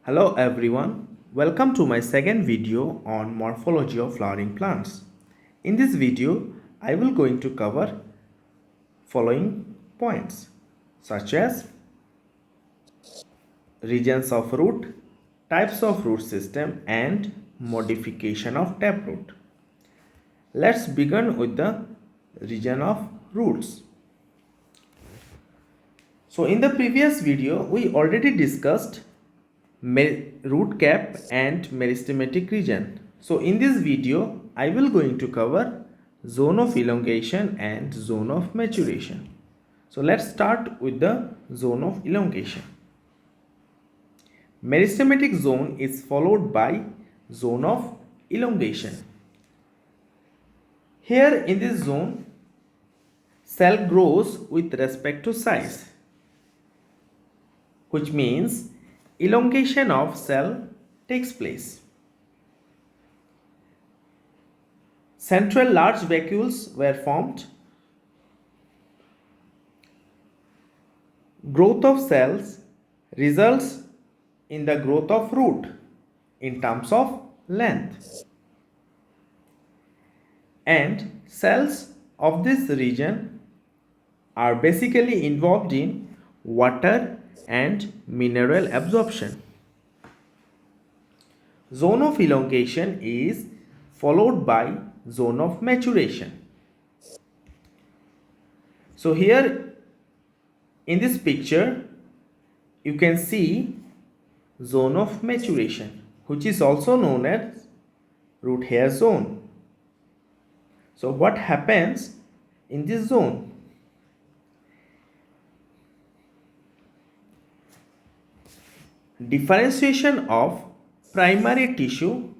Hello everyone, welcome to my second video on morphology of flowering plants. In this video, I will going to cover following points such as regions of root, types of root system and modification of taproot. Let's begin with the region of roots. So in the previous video, we already discussed root cap and meristematic region. So in this video I will going to cover zone of elongation and zone of maturation. So let's start with the zone of elongation. Meristematic zone is followed by zone of elongation. Here in this zone, cell grows with respect to size, which means elongation of cell takes place. Central large vacuoles were formed. Growth of cells results in the growth of root in terms of length. And cells of this region are basically involved in water and mineral absorption. Zone of elongation is followed by zone of maturation. So here in this picture you can see zone of maturation, which is also known as root hair zone. So what happens in this zone? Differentiation of primary tissue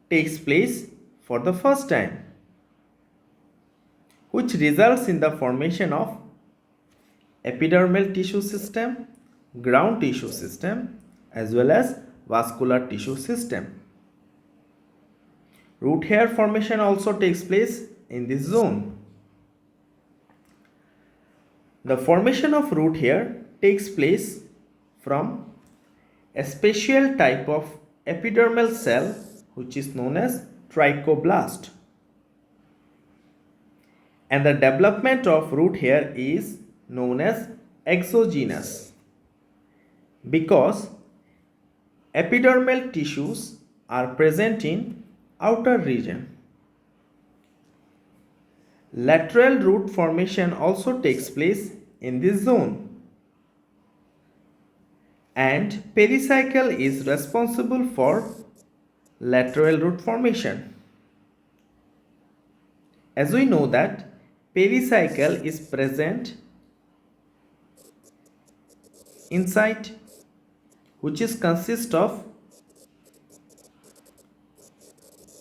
takes place for the first time, which results in the formation of epidermal tissue system, ground tissue system, as well as vascular tissue system. Root hair formation also takes place in this zone. The formation of root hair takes place from a special type of epidermal cell which is known as trichoblast, and the development of root hair is known as exogenous because epidermal tissues are present in outer region. Lateral root formation also takes place in this zone, and pericycle is responsible for lateral root formation. As we know that pericycle is present inside, which is consist of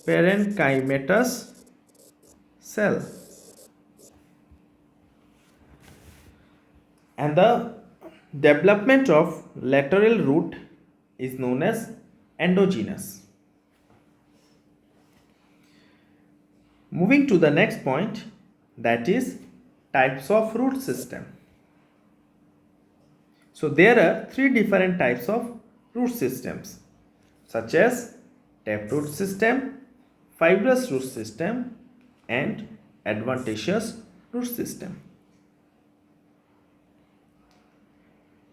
parenchymatous cell, and the development of lateral root is known as endogenous. Moving to the next point, that is types of root system. So there are three different types of root systems such as taproot system, fibrous root system and adventitious root system.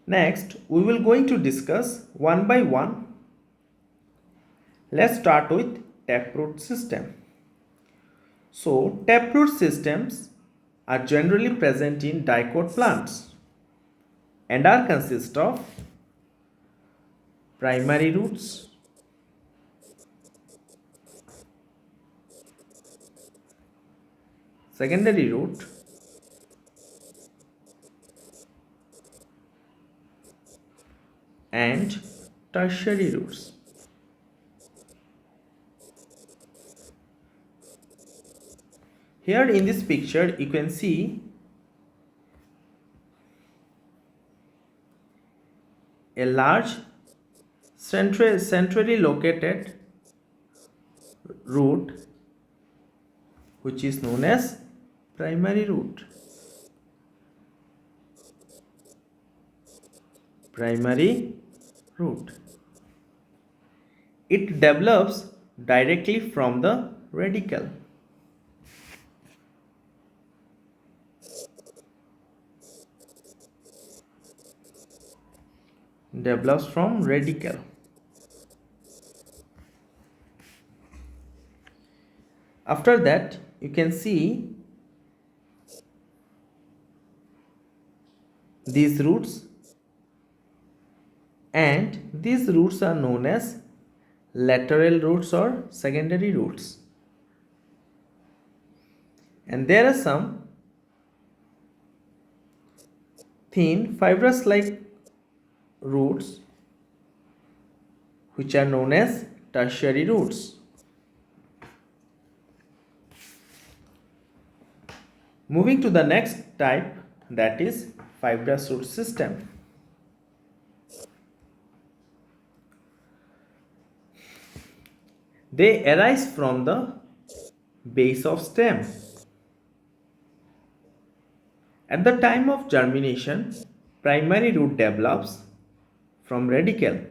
Next, we will going to discuss one by one. Let's start with taproot system. So, taproot systems are generally present in dicot plants and are consist of primary roots, secondary root, and tertiary roots. Here in this picture you can see a large centrally located root which is known as primary root. Primary root. it develops directly from the radicle. Develops from radicle. After that, you can see these roots, and these roots are known as lateral roots or secondary roots. And there are some thin fibrous like roots which are known as tertiary roots. Moving to the next type, that is fibrous root system. They arise from the base of stem. At the time of germination, primary root develops from radicle,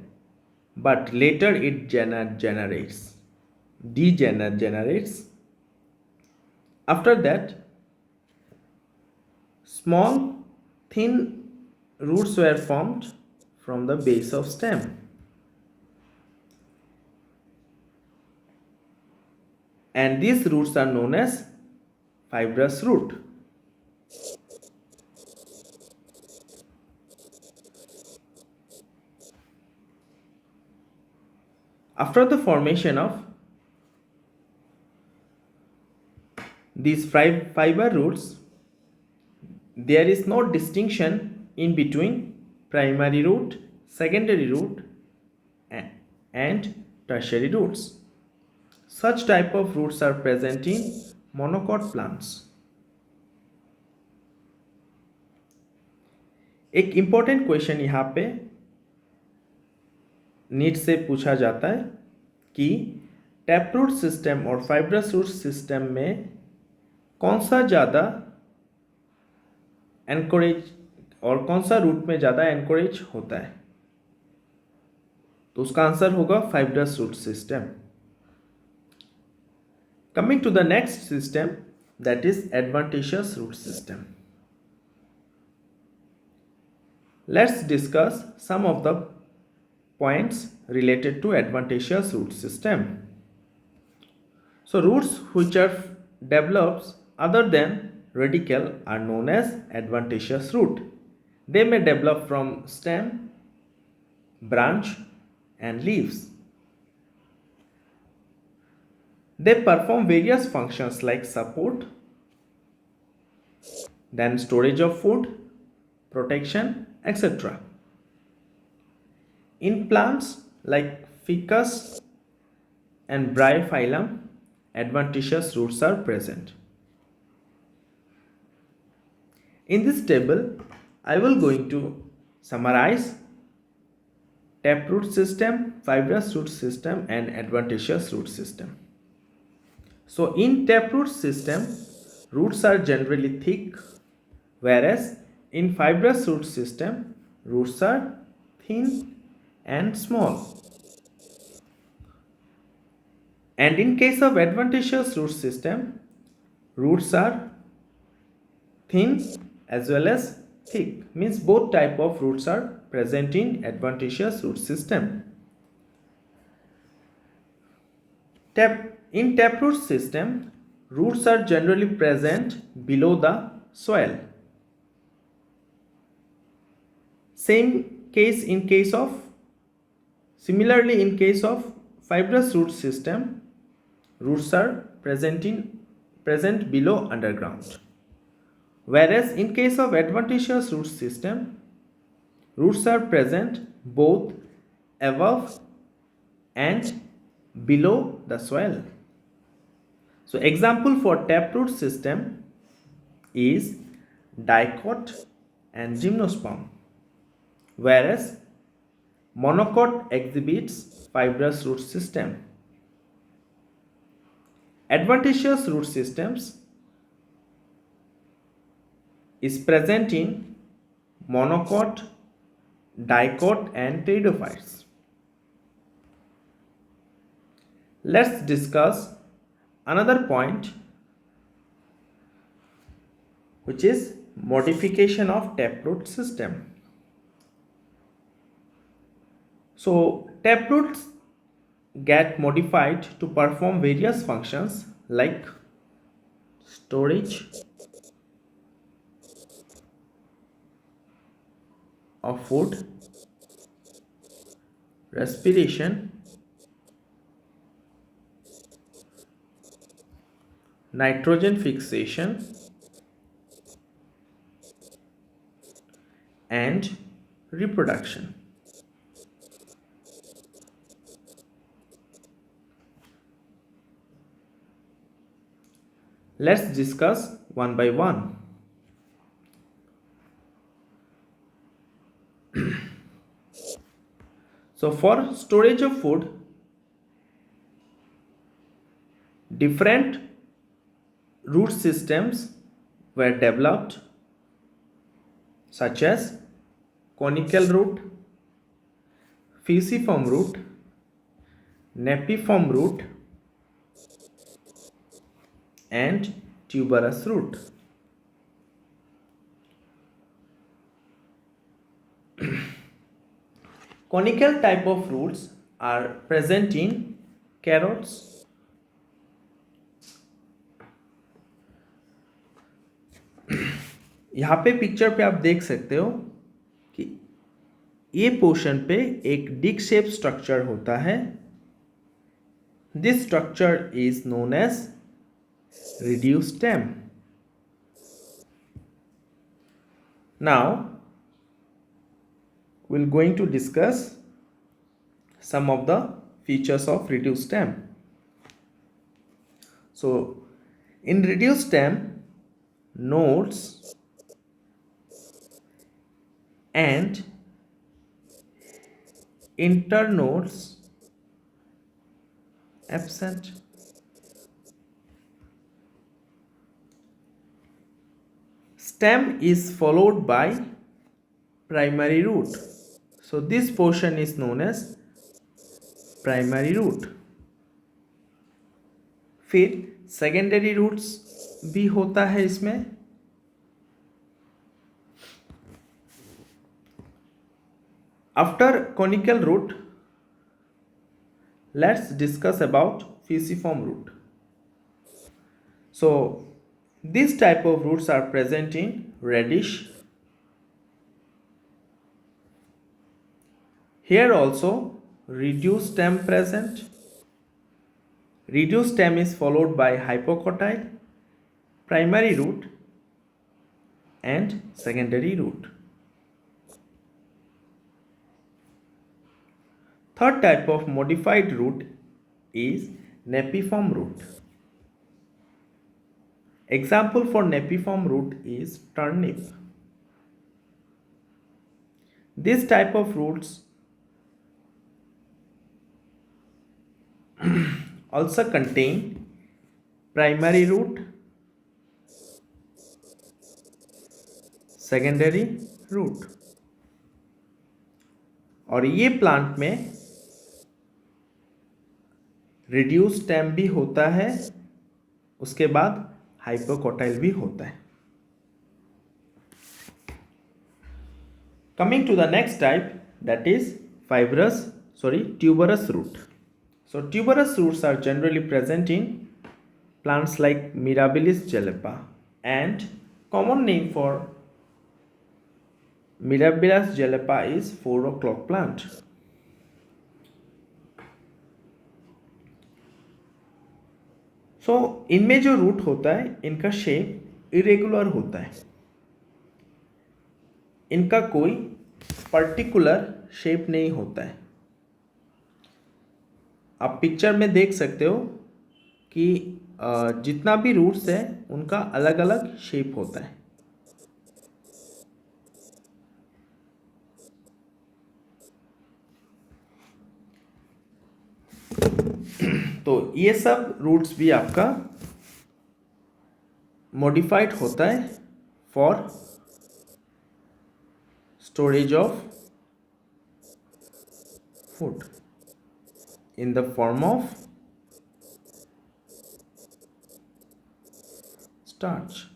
but later it degenerates. After that, small thin roots were formed from the base of stem. And these roots are known as fibrous root. After the formation of these fiber roots, there is no distinction in between primary root, secondary root, and tertiary roots. Such type of roots are present in monocot plants. एक important question यहाँ पे NEET से पूछा जाता है कि tap root system और fibrous root system में कौन सा ज़्यादा एनकरेज और कौन सा रूट में ज़्यादा एनकरेज होता है, तो उसका आंसर होगा fibrous root system. Coming to the next system, that is adventitious root system. Let's discuss some of the points related to adventitious root system. So roots which are developed other than radicle are known as adventitious root. They may develop from stem, branch, and leaves. They perform various functions like support, then storage of food, protection, etc. In plants like ficus and bryophyllum, adventitious roots are present. In this table, I will going to summarize taproot system, fibrous root system, and adventitious root system. So in taproot system, roots are generally thick, whereas in fibrous root system, roots are thin and small. And in case of adventitious root system, roots are thin as well as thick, means both type of roots are present in adventitious root system. In taproot system, roots are generally present below the soil. Similarly in case of fibrous root system, roots are present below underground. Whereas in case of adventitious root system, roots are present both above and below the soil. So example for taproot system is dicot and gymnosperm, whereas monocot exhibits fibrous root system. Adventitious root systems is present in monocot, dicot, and pteridophytes. Let's discuss another point, which is modification of taproot system. So taproots get modified to perform various functions like storage of food, respiration, nitrogen fixation, and reproduction. Let's discuss one by one. So for storage of food, different root systems were developed, such as conical root, fusiform root, napiform root, and tuberous root. Conical type of roots are present in carrots, यहाँ पे picture पे आप देख सकते हो कि ये portion पे एक डिक शेप स्ट्रक्चर होता है. This structure is known as reduced stem. Now we're going to discuss some of the features of reduced stem. So in reduced stem, nodes and internodes absent. Stem is followed by primary root. So this portion is known as primary root. फिर secondary roots भी होता है इसमें. After conical root, let's discuss about fusiform root. So this type of roots are present in radish. Here also reduced stem present. Reduced stem is followed by hypocotyle, primary root, and secondary root. Third type of modified root is napiform root. Example for napiform root is turnip. This type of roots also contain primary root, secondary root. और ये plant में reduce stem भी होता है, उसके बाद hypocotyl भी होता है. Coming to the next type, that is tuberous root. So tuberous roots are generally present in plants like Mirabilis jalepa, and common name for Mirabilis jalepa is 4 o'clock plant. So इनमें जो root होता है इनका shape irregular होता है. इनका कोई particular shape नहीं होता है. आप पिक्चर में देख सकते हो कि जितना भी रूट्स है उनका अलग अलग शेप होता है. तो ये सब रूट्स भी आपका मॉडिफाइड होता है for storage of food in the form of starch.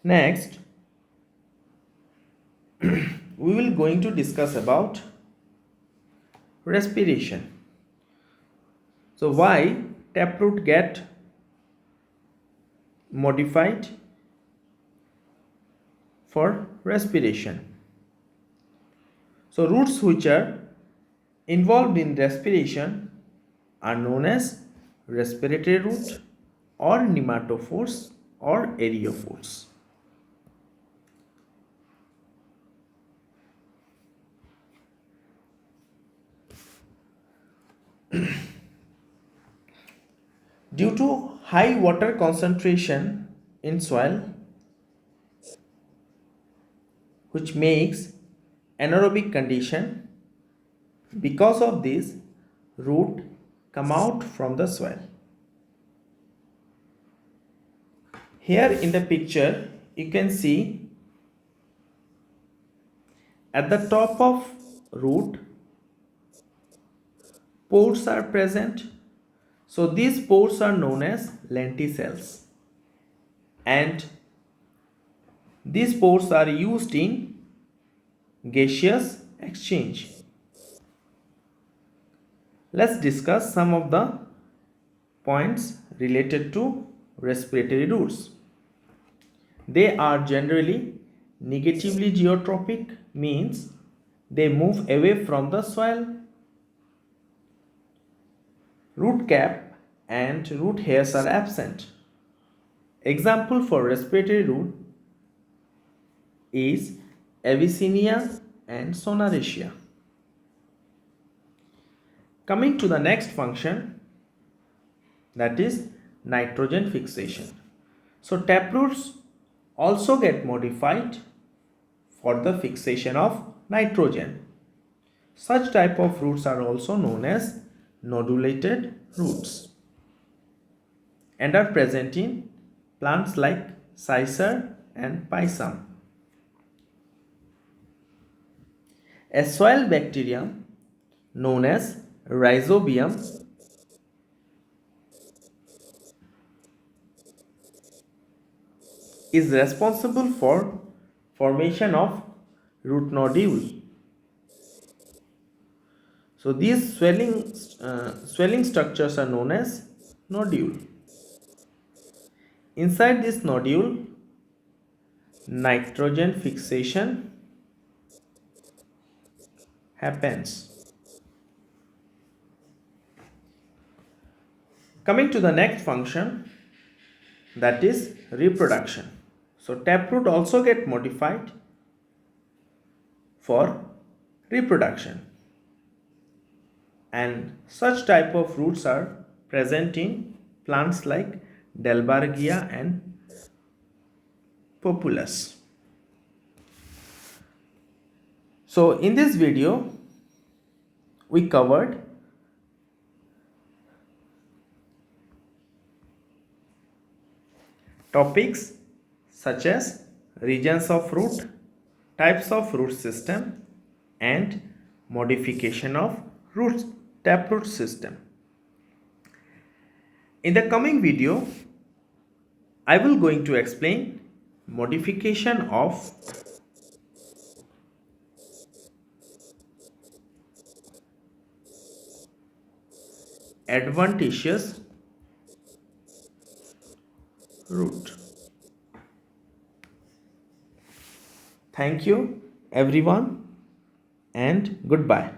Next, we will going to discuss about respiration. So why taproot get modified for respiration? So roots which are involved in respiration are known as respiratory root or nematophores or aerophores. Due to high water concentration in soil, which makes anaerobic condition, because of this, root come out from the soil. Here in the picture, you can see at the top of root, pores are present. So these pores are known as lenticels, and these pores are used in gaseous exchange. Let's discuss some of the points related to respiratory roots. They are generally negatively geotropic, means they move away from the soil. Root cap and root hairs are absent. Example for respiratory root is Avicennia and Sonaracea. Coming to the next function, that is nitrogen fixation. So taproots also get modified for the fixation of nitrogen. Such type of roots are also known as nodulated roots and are present in plants like cicer and pisum. A soil bacterium known as rhizobium is responsible for formation of root nodule. So these swelling structures are known as nodule. Inside this nodule, nitrogen fixation happens. Coming to the next function, that is reproduction. So taproot also get modified for reproduction, and such type of roots are present in plants like Delbargia and Populus. So in this video we covered topics such as regions of root, types of root system, and modification of taproot system. In the coming video, I will going to explain modification of adventitious root. Thank you everyone and goodbye.